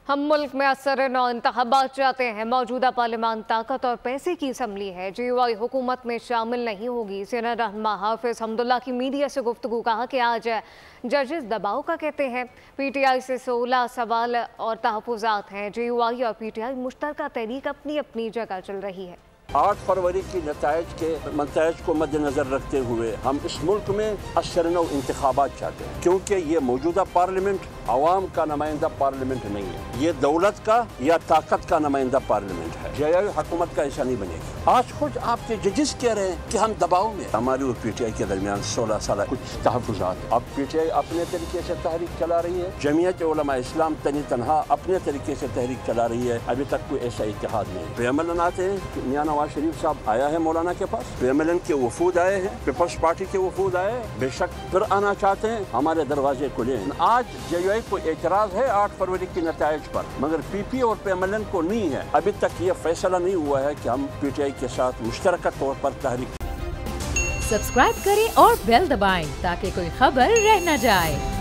हम मुल्क में असर नौ इंतखाबात चाहते हैं। मौजूदा पार्लियामान ताकत और पैसे की असम्बली है। GUI हुकूमत में शामिल नहीं होगी। सीनियर रहनुमा हाफिज हमदुल्ला की मीडिया से गुफ्तगू कहा कि आज जजेस दबाव का कहते हैं। PTI से 16 सवाल और तहफ़्फ़ुज़ात हैं। GUI और PTI मुश्तरका तहरीक अपनी अपनी जगह चल रही है। 8 फरवरी की नताइज को मद्देनजर रखते हुए हम इस मुल्क में असरनौ इंतखाबात चाहते हैं, क्योंकि ये मौजूदा पार्लियामेंट आवाम का नुमाइंदा पार्लियामेंट नहीं है, ये दौलत का या ताकत का नुमाइंदा पार्लियामेंट है। GUI हुकूमत का ऐसा नहीं बनेगी। आज खुद आपके जजेस कह रहे हैं कि हम दबाव में। हमारी और PTI के दरमियान 16 साल कुछ तहफ़्फ़ुज़ात। अब PTI अपने तरीके से तहरीक चला रही है, जमीयत उलमा इस्लाम तनी तनहा अपने तरीके से तहरीक चला रही है। अभी तक कोई ऐसा इत्तेहाद नहीं। PMLN आते हैं, मियां नवाज शरीफ साहब आया है मौलाना के पास, PMLN के वफूद आए हैं, पीपल्स पार्टी के वफूद आए, बेशक फिर आना चाहते हैं, हमारे दरवाजे खुले हैं। आज GUI को एतराज़ है 8 फरवरी की नताइज पर, मगर PP और PMLN को नहीं है। अभी तक ये फैसला नहीं हुआ है कि हम PTI के साथ मुश्तरका तौर पर तहरीक। सब्सक्राइब करें और बेल दबाएं ताकि कोई खबर रह न जाए।